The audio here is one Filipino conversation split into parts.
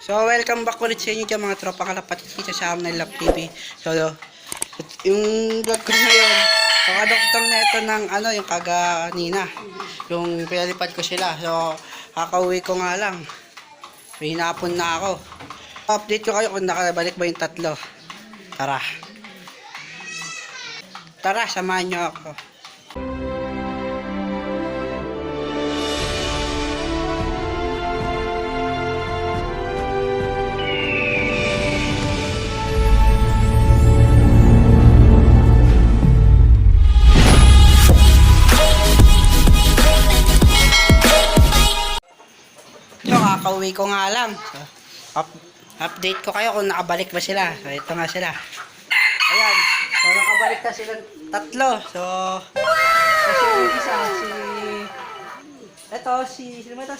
So, welcome back ulit sa inyo dyan mga tropa kalapatid dito sa Arnel Love TV. So, yung vlog ko ngayon, pakadoktong na ito ng yung kaganina. Yung pinalipad ko sila. So, kakauwi ko nga lang. May hinapon na ako. Update ko kayo kung nakabalik ba yung tatlo. Tara. Tara, samahan nyo ako. So, kakauwi ko nga lang. So, update ko kayo kung nakabalik ba sila. So, ito nga sila. Ayan. So, nakabalik na silang tatlo. So, kasi yung isa,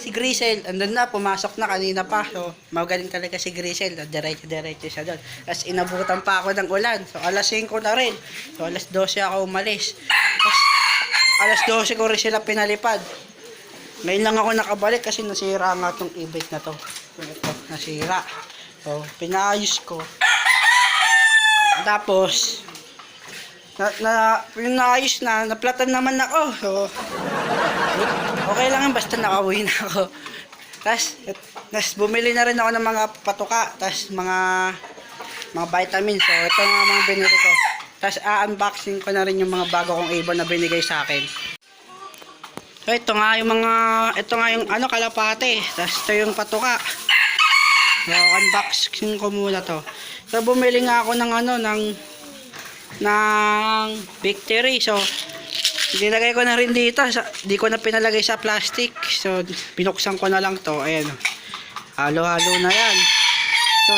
si Grisel. Andun na, pumasok na kanina pa. So, magaling talaga si Grisel. Diretso siya doon. Tapos, inabutan pa ako ng ulan. So, alas 5 na rin. So, alas 12 ako umalis. Tapos, alas 12 ko rin sila pinalipad. Ngayon lang ako nakabalik kasi nasira nga itong e-bike na to. Ito, nasira. So, pinaayos ko. Tapos, yung naayos na, naplatan naman ako. So, okay lang yan, basta nakauwi na ako. Tapos, bumili na rin ako ng mga patuka. Tapos, mga vitamins. So, ito nga mga binili ko. Tapos, unboxing ko na rin yung mga bago kong ibon na binigay sa akin. So, ito nga yung kalapate. Tapos, ito yung patuka. So, unboxing ko muna to. So, bumili nga ako ng Victory. So, dinagay ko na rin dito. Di ko na pinalagay sa plastic. So, binuksan ko na lang to. Ayan. Halo-halo na yan. So,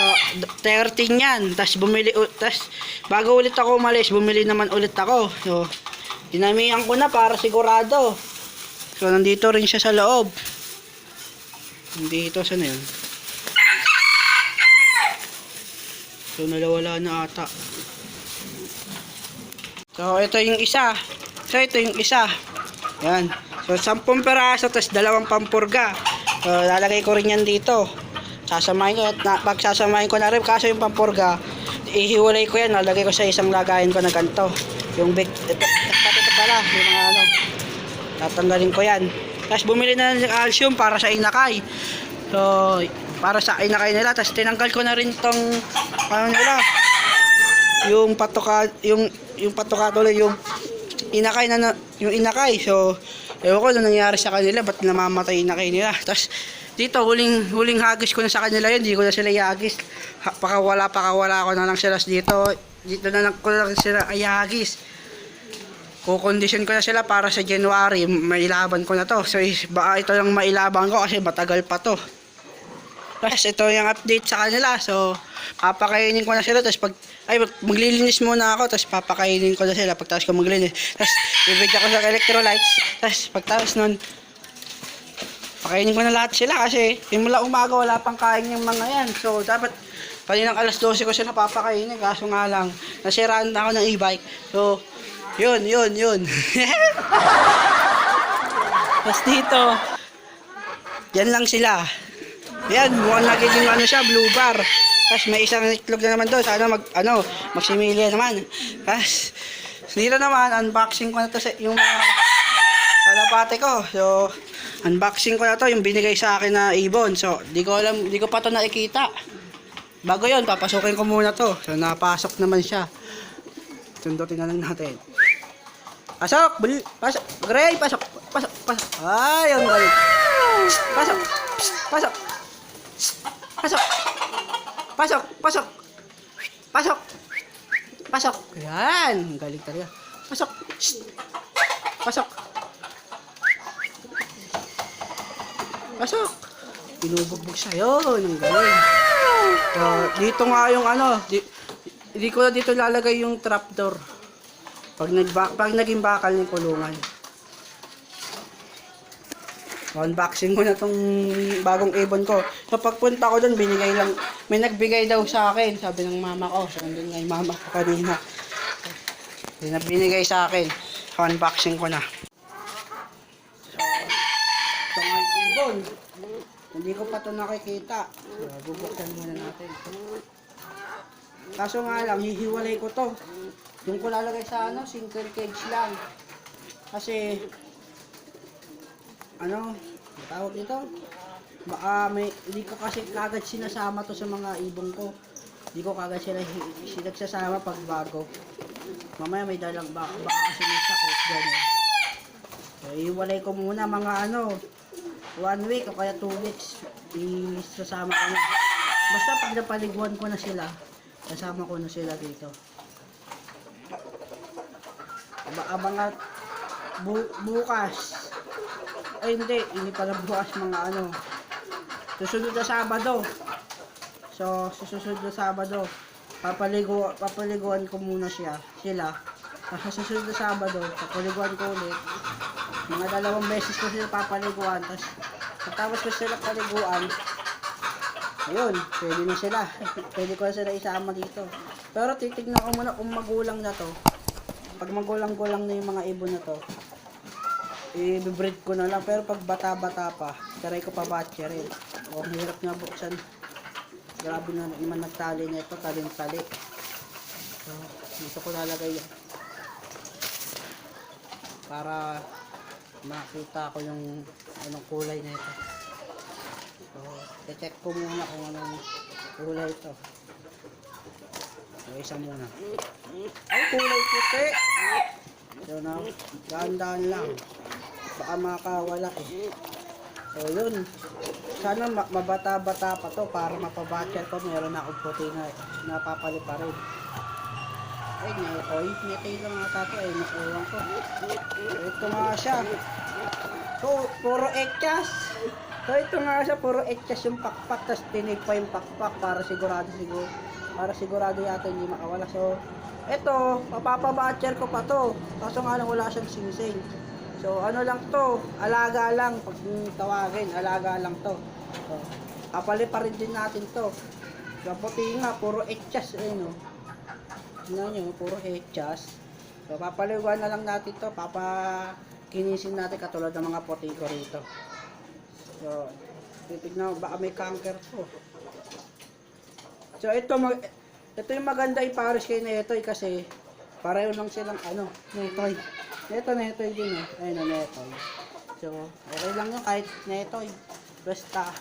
13 yan. Tapos, bago ulit ako umalis, bumili naman ulit ako. So, dinamihan ko na para sigurado. So, nandito rin siya sa loob. Nandito, saan na yun? So, nalawala na ata. So, ito yung isa. Yan. So, 10 peraso, tapos 2 pampurga. So, lalagay ko rin yan dito. Sasamahin ko, pagsasamahin ko na rin. Kaso yung pampurga, ihiwalay ko yan. Lalagay ko sa isang lagayan ko na ganito. Yung big, ito pala, yung mga tatanggalin ko yan. Tapos bumili na ng calcium para sa inakay. So, para sa inakay nila. Tapos tinanggal ko na rin tong yung patoka tuloy yung inakay. So, ewan ko na nangyari sa kanila, ba't namamatay inakay nila. Tapos dito, huling hagis ko na sa kanila yun. Hindi ko na sila ihagis. Pakawala ko na lang sila dito. Dito na lang ko na lang sila ihagis. Kukondisyon ko na sila para sa January, mailaban ko na to. So, baka ito lang mailaban ko kasi matagal pa to. Tapos, ito yung update sa kanila. So, papakainin ko na sila. Tapos, maglilinis muna ako. Tapos, papakainin ko na sila pagtapos ko maglinis. Tapos, bibigyan ko sa electrolytes. Tapos, pagtapos nun, pakainin ko na lahat sila kasi mula umaga wala pang kain yung mga yan. So, dapat kaninang alas 12 ko sila papakainin. Kaso nga lang, nasiraan na ako ng e-bike. So, yun. Tapos dito, yan lang sila. Yan, mukhang nagiging siya, blue bar. Tapos may isang itlog na naman doon. Sana magsimilya naman. Tapos, dito naman, unboxing ko na to yung mga kalapate ko. So, unboxing ko na to, yung binigay sa akin na ibon. So, di ko pa to nakikita. Bago yun, papasukin ko muna to. So, napasok naman siya. Sundutin na lang natin. Pasok! Pasok! Gray! Pasok! Ay, ang galing! Pasok! Ayan! Ang galing talaga. Pasok! Binubugbog siya. Yun! Ang galing. So, dito nga yung hindi ko na dito lalagay yung trapdoor. Pag naging bakal ng kulungan. Unboxing ko na tong bagong ibon ko. So, pagpunta ko doon, may nagbigay daw sa akin. Sabi ng mama ko. So, nandun nga yung mama ko kanina. Binigay sa akin. So, unboxing ko na. So, ito nga yung ibon. Hindi ko pa ito nakikita. So, bubuksan muna natin. Kaso nga lang, hihiwalay ko to. Yung ko lalagay sa single cage lang. Kasi, tawag dito? Baka hindi ko kasi kagad sinasama to sa mga ibong ko. Hindi ko kagad sila sinagsasama pag bago. Mamaya may dalang baka kasi may sakit. Gano'n. So, hiwalay ko muna mga 1 week o kaya 2 weeks. Isasama ko na. Basta pag napaliguan ko na sila, kasama ko na sila dito. Abangat bukas. Ay hindi pala bukas mga susunod na Sabado. So susunod na Sabado, papaliguan ko muna sila. Sa susunod na Sabado, papaliguan ko ulit. Mga 2 beses ko sila papaliguan. Tapos ko sila paliguan, ayun, pwede na sila. Pwede ko na sila isama dito. Pero titignan ko muna kung magulang na to. Pag magulang-gulang na yung mga ibon na to, i-breed ko na lang. Pero pag bata-bata pa, try ko pa batcherin. O, hirap nga buksan. Grabe na naman nagtali na ito, taling-tali. So, dito ko lalagay yan. Para makita ko yung anong kulay na ito. So, i-check ko muna kung anong kulay ito. So, isa muna. Ay, kulay puti! So, dahan-dahan lang. Baka makawala eh. So, yun. Sana mabata-bata pa to para mapabatcher ko. Meron akong puti na napapali pa rin. Ay, netoy lang ata to eh. Nakulang ko. Ito nga siya. So, puro etchas. So, ito nga siya. Puro etchas yung pakpak. Tapos tinig pa yung pakpak para sigurado yata hindi makawala. So, ito, mapapabatcher ko pa to. Kaso nga lang wala siyang singsing. So, lang to, alaga lang, pag tawagin, alaga lang to. So, kapali pa rin din natin to. So, puti nga, puro etchas, Tingnan nyo, puro etchas. So, papaliguan na lang natin to, papakinisin natin katulad ng mga puti ko rito. So, titignan, baka may canker to. So, ito yung maganda ipares kay Netoy kasi pareho lang silang Netoy. Netoy din ayun Netoy. So, okay lang yun kahit Netoy. Basta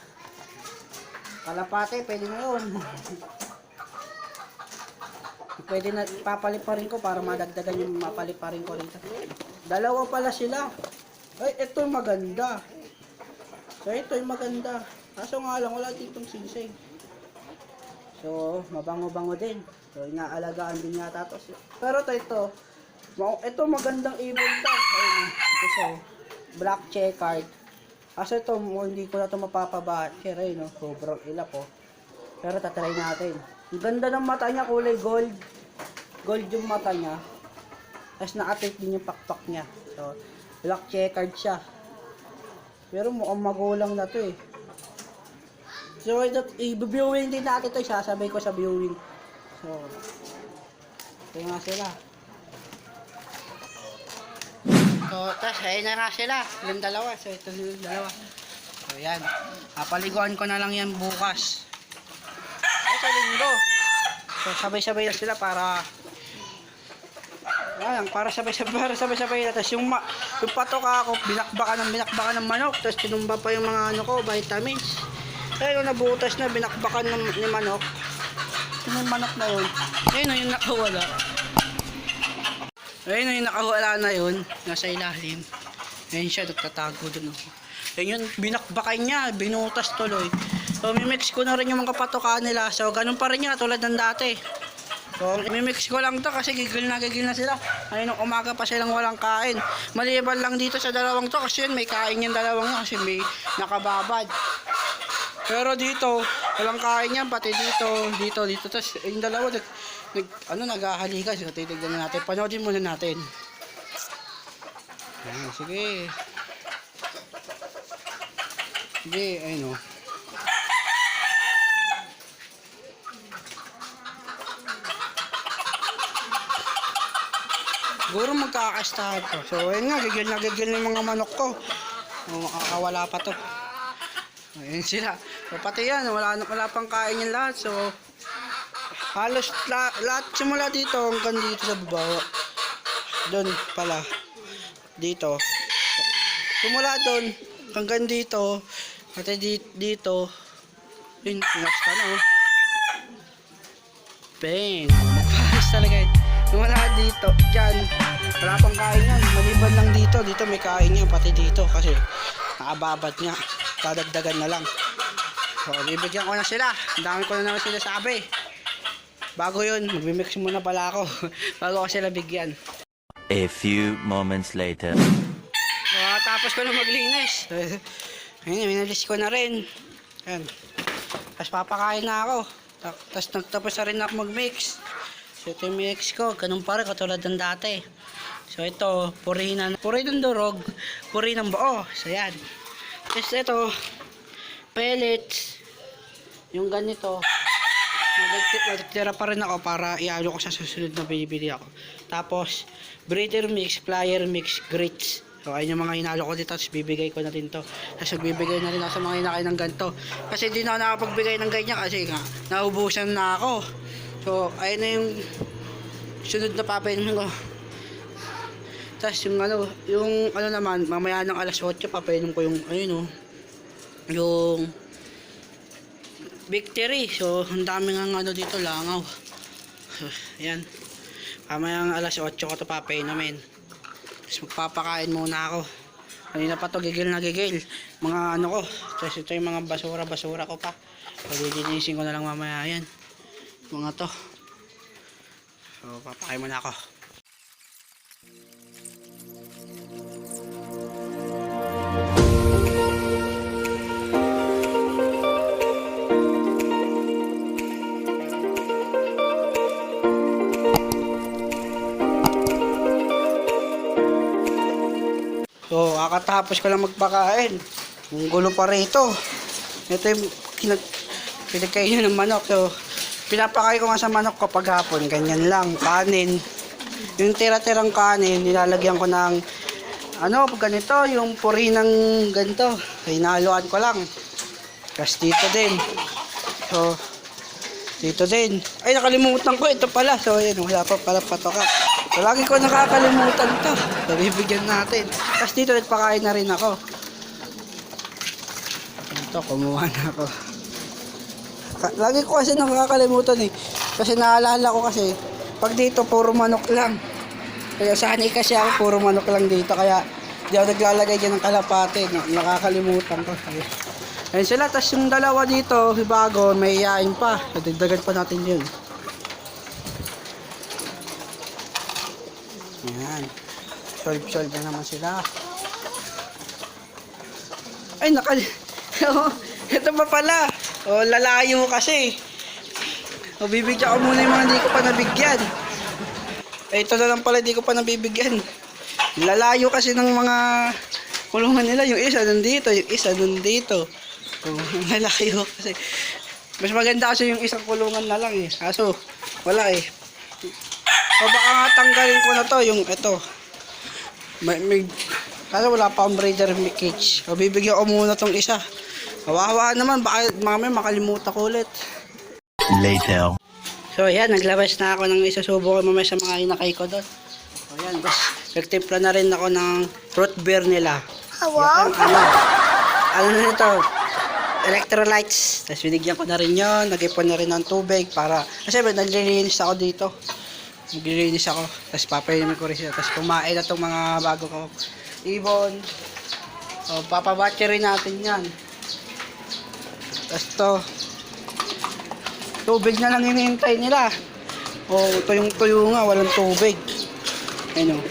kalapate, pwede na yun. Pwede na papaliparin ko para madagdagan yung mapaliparin ko rito. 2 pala sila. Ay, ito yung maganda. So, ito yung maganda. Kaso nga lang, wala ditong singsing. So, mabango-bango din. So, inaalagaan din yata to. Pero ito magandang ibon to. Ayun, ito black checkered. Kasi ito, hindi ko na ito mapapabatcher. Sobrang ilap Pero tatry natin. Ang ganda ng mata niya, kulay gold. Gold yung mata niya. Tapos naka-tape din yung pakpak niya. So, black checkered siya. Pero mukhang magulang na to So, i-viewing din natin ito. Sasabay ko sa viewing. So, ito nga sila. So, tapos, ayun na nga sila. Yung 2. So, ito yung 2. So, yan. Papaliguan ko na lang yan bukas. Ay, sa linggo. So, sabay-sabay na sila para sabay-sabay na. Tapos, yung patoka ako, binakbakan ng manok. Tapos, tinumba pa yung mga vitamins. Ayun, nabutas na, binakbakan ni manok. Yung manok na yun. Ayun, yung nakawala. Ayun, yung nakawala na yun. Nasa ilalim. Ayun siya, nagtatago dun. Ayun yun, binakbakan niya, binutas tuloy. So, mimix ko na rin yung mga patoka nila. So, ganun pa rin niya, tulad ng dati. So, mimix ko lang to kasi gigil na sila. Ayun, umaga pa silang walang kain. Maliban lang dito sa 2 to kasi yun, may kain yung 2 kasi may nakababad. Pero dito, walang kain yan, pati dito. Tapos yung 2, naghahalikan. So, titignan na natin. Panoodin muna natin. Ayan, sige. Sige, ayun Siguro magkakastahan to. So, ayun nga, gigil na yung mga manok ko. Makakawala pa to. Ayan sila. So, pati yan, wala pang kain yung lahat. So, halos lahat simula dito hanggang dito sa baba. Doon pala. Dito. Simula doon hanggang dito. Pati dito. Yun, next ka na oh. Bang! Magpalas talaga yun. Simula dito, dyan. Wala pang kain yan. Maliban lang dito. Dito may kain yan. Pati dito. Kasi nakababad niya. Dadagdagan na lang. So, bibigyan ko na sila. Ang dami ko na naman sila sabi. Bago yun, magmimix muna pala ako. Bago ko sila bigyan. A few moments later. So, tapos ko na maglinis. Ayun, minalis ko na rin. Ayan. Tapos papakain na ako. Tapos nagtapos na rin ako mag-mix. So, ito yung mix ko. Ganun pa rin, katulad ng dati. So, ito, puri ng durog, puri ng buo. So, yan. Tapos ito, pellets. Yung ganito. Nagtira pa rin ako para ialo ko sa susunod na bibili ako. Tapos, breeder mix, flyer mix, grits. So, ayun yung mga hinalo ko dito. Tapos, bibigay ko na rin to. Tapos, bibigay na rin ako sa mga hinakain ng ganito. Kasi di na ako nakapagbigay ng ganyan kasi nga, naubusan na ako. So, ayun na yung sunod na papainin ko. Tapos, yung ano naman, mamaya ng alas 8, papainin ko yung, ayun yung victory. So, ang dami ng ano dito, langaw. So, ayan. Mamaya ng alas 8 ko ito papainumin. Tapos magpapakain muna ako. Kanina pa to gigil na gigil. Mga ano ko. Tapos ito yung mga basura ko pa. Pagdidinisin ko na lang mamaya yan. Mga to. So papakain muna ako. So, kakatapos ko lang magpakain. Ang gulo pa rito. Ito yung pinagkain ng manok. So, pinapakain ko nga sa manok ko paghapon. Ganyan lang, kanin. Yung tira-tirang kanin, nilalagyan ko ng ganito, yung puri ng ganito. Hinaluan ko lang. Tapos dito din. So, dito din. Ay, nakalimutan ko. Ito pala. So, yun, wala pa pala patoka. So, lagi ko nakakalimutan to. So, bibigyan natin. Tapos dito, nagpakain na rin ako. Ito, kumuha na ako. Lagi ko kasi nakakalimutan eh. Kasi naalala ko kasi, pag dito, puro manok lang. Kaya sanay kasi ako, puro manok lang dito. Kaya, di ako naglalagay dyan ng kalapate. Nakakalimutan ko. Ayun sila. Tapos yung dalawa dito, bago, may iyain pa. Dagdagan pa natin yun. Ayan. Solve na naman sila. Ay, ito pa pala. O, lalayo kasi. O, bibigyan ko muna yung mga hindi ko pa nabigyan. Ito na lang pala, hindi ko pa nabibigyan. Lalayo kasi ng mga kulungan nila. Yung isa nandito, yung isa nandito. O, lalayo kasi. Mas maganda kasi yung isang kulungan na lang eh. Kaso, wala eh. O baka nga tanggalin ko na to, yung ito. Kasi wala pa akong breeder cage. O bibigyan ko muna tong isa. Kawawa naman, baka mamaya makalimutan ko ulit. Later. So ayan, naglabas na ako ng isusubo ko mamaya sa mga inakay ko doon. So ayan, tapos nagtimpla na rin ako ng fruit beer nila. Wow! Ano na ito? Electrolytes. Tapos binigyan ko na rin yun. Nag-ipon na rin ng tubig para, kasi naglilinis ako dito. Naglilinis ako. Tapos papainumin ko rin sila. Tapos kumain na itong mga bago ko ibon. O, papabatchery natin yan. Tapos to, tubig na lang hinihintay nila. O, tuyong-tuyo nga, walang tubig. Ayun o,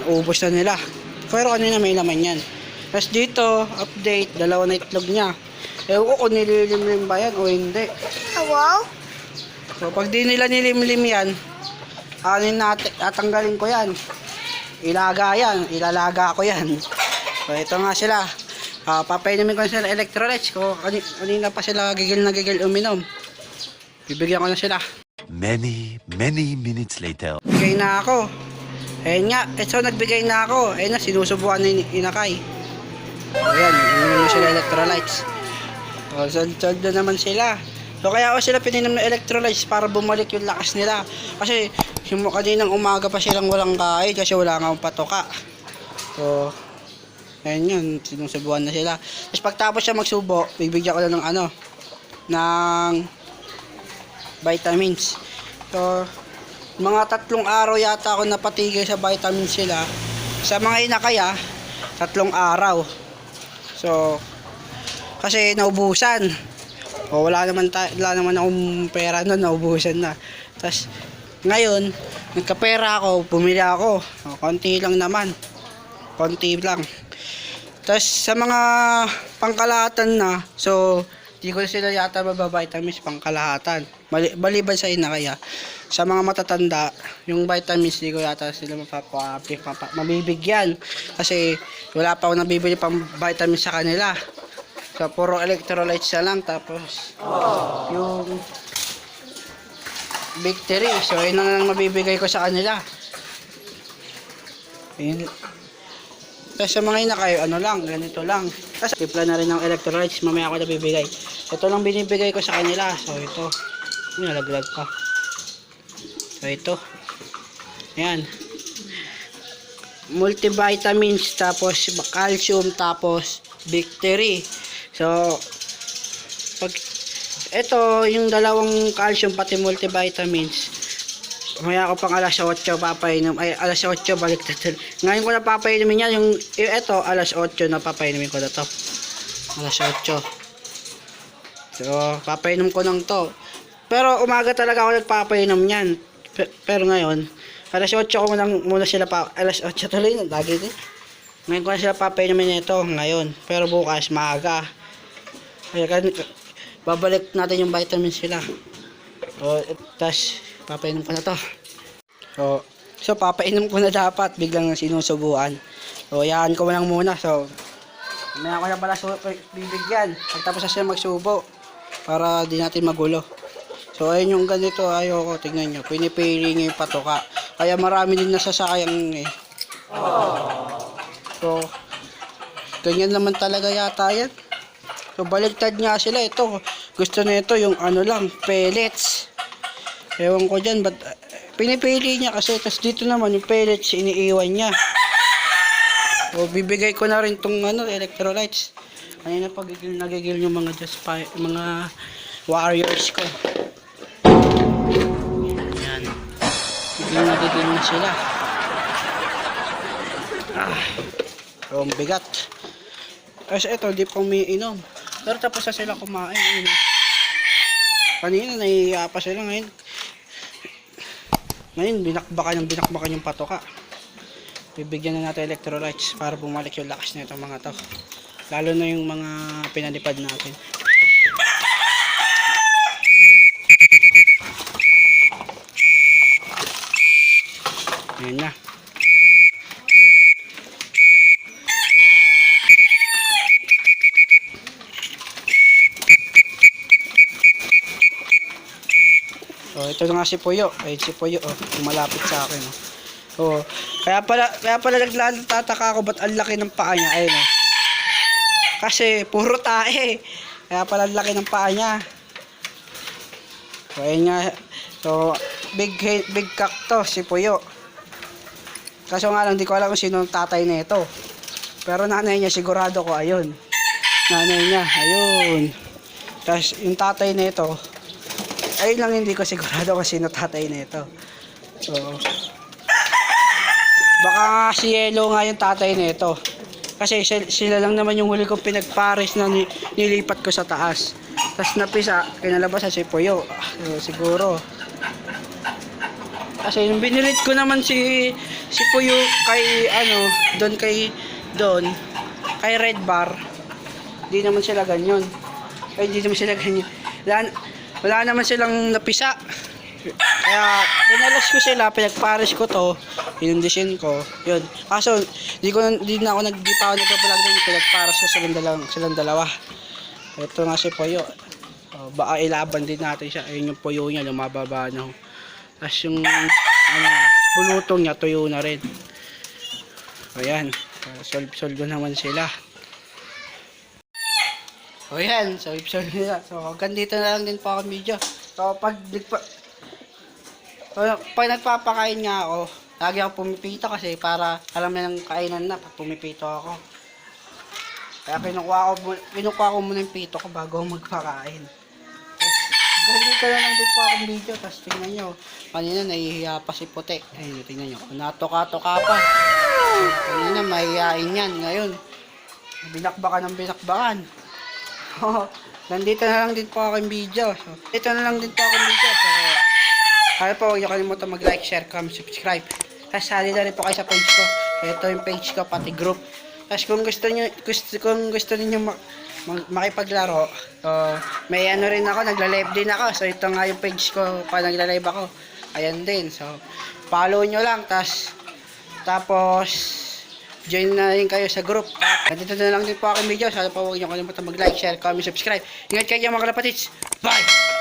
naubos na nila. Pero kanina may laman yan. Tapos dito, update, 2 na itlog niya. Ewan ko kung nililimlim ba yan o hindi. Wow! So, pag di nila nilimlim yan, tatanggalin ko yan. Ilalaga ko yan. So, ito nga sila. Papainumin ko na sila electrolytes. Kanina pa sila gigil na gigil uminom. Bibigyan ko na sila. Many minutes later. Bigay na ako. Ayun nga, so nagbigay na ako. Ayun na, sinusubuan na inakay. Ayan, inumin mo sila electrolytes. O, soldo naman sila. So, kaya ako sila pininom ng electrolytes para bumalik yung lakas nila. Kasi, yung kaninang umaga pa silang walang kain kasi wala nga akong patoka. So, ayun yun, sinusubuan na sila. Tapos pagtapos siya magsubo, bibigyan ko na ng ng vitamins. So, mga 3 araw yata ako napatigil sa vitamins sila. Sa mga inakaya, 3 araw. So, kasi naubusan. O wala naman akong pera noon, naubusan na. Tapos, ngayon, nagkapera ako, bumili ako. O, konti lang naman. Konti lang. Tapos, sa mga pangkalahatan na, so, di ko sila yata vitamins pangkalahatan. Maliban sa inakaya. Sa mga matatanda, yung vitamins, di ko yata sila mabibigyan. Kasi, wala pa ako nabibili pang vitamins sa kanila. So, puro electrolytes na lang. Tapos, yung victory. So, yun na lang mabibigay ko sa kanila. Yun. Tapos sa mga inakay, ganito lang. Tapos, tipla na rin ng electrolytes. Mamaya ako nabibigay. Ito lang binibigay ko sa kanila. So, ito. Nalaglag pa. So, ito. Ayan. Multivitamins, tapos calcium, tapos victory. So, pag ito, yung dalawang calcium pati multivitamins, mamaya ako pang alas 8 papainom. Ay, alas 8 balik na. Ngayon ko na papainumin yan. Yung ito, alas 8 na papainumin ko na to. Alas 8. So, papainom ko ng to. Pero umaga talaga ako nagpapainom yan. Pero ngayon, alas 8 ko muna sila alas 8 tuloy na. Lagi din. Ngayon ko na sila papainumin nito ngayon. Pero bukas, maaga. Kaya babalik natin yung vitamins sila. O, tas papainom ko na to. So papainom ko na dapat. Biglang sinusubuan. So, yan ko lang muna. So, may ako na pala bibigyan. Pagtapos na sila magsubo. Para di natin magulo. So, ayun yung ganito. Ayoko. Tingnan nyo. Pinipili nyo yung patoka. Kaya marami din nasasayang eh. So, ganyan naman talaga yata yan. So, baliktad nga sila. Ito, gusto na ito yung pellets. Ewan ko dyan, but pinipili niya kasi. Tapos dito naman, yung pellets, iniiwan niya. So, bibigay ko na rin itong electrolytes. Kanina pa nagigil yung mga warriors ko. Ayan. Nagigil na sila. So, ang bigat. Kasi ito, di pa umiinom. Pero tapos na sila kumain. Kanina, nahihiya pa sila ngayon. Ngayon, binakbakan yung patoka. Bibigyan na natin electrolytes para bumalik yung lakas na itong mga to. Lalo na yung mga pinalipad natin. Ayan na. So, ito na nga si Puyo. Ayun si Puyo, malapit sa akin. Kaya pala nagtataka ako ba't ang laki ng paa niya. Ayun, kasi puro tae. Kaya pala ang laki ng paa niya. So, ayun nga. So, big cock to, si Puyo. Kaso nga lang, di ko alam kung sino ang tatay na ito. Pero nanay niya, sigurado ko, ayun. Nanay niya, ayun. Tapos, yung tatay na ito, ayun lang hindi ko sigurado kung sino tatay na ito. So, baka nga si Yellow nga yung tatay na ito. Kasi sila lang naman yung huli kong pinagpares na nilipat ko sa taas. Tapos napisa, kinalabasan si Puyo. So, siguro. Kasi yung binilit ko naman si Puyo kay kay Red Bar. Hindi naman sila ganyan. Wala naman silang napisa. Kaya dinalas ko sila, pinagpares ko to, inundisin ko. Yun. Kaso di na ako nagpapalag din, pinagpares ko silang dalawa. Ito nga si Puyo. Baka ilaban din natin siya. Ayun yung Puyo niya, lumababa na. Tapos yung pulutong niya, tuyo na rin. Ayan. Solve naman sila. O yan, so episode nila. So hanggang dito na lang din po ako video. So pag nagpapakain nga ako, lagi ako pumipito kasi para alam na ng kainan na pag pumipito ako. Kaya kinukuha ko muna yung pito ko bago ako magpakain. Ganito na lang din po akong video. Tapos tingnan nyo, kanina nahihiya pa si Puti. Ayun, tingnan nyo, natuka-tuka pa. Kanina mahihiyain yan. Ngayon, binakbakan ng binakbakan. Nandito na lang din po akong video. So, dito na lang din po akong video. So, kaya po, huwag nyo kalimutan mag-like, share, comment, subscribe. Tapos sali na rin po kayo sa page ko. Ito yung page ko, pati group. Tapos kung gusto niyo makipaglaro, may ano rin ako, nagla-live din ako. So ito nga yung page ko pa nagla-live ako. Ayan din. So follow nyo lang, tapos join na rin kayo sa group. Nandito na lang din po ako video. Sana po huwag nyo kalimutan mag-like, share, comment, subscribe. Ingat kayo mga kalapatids. Bye!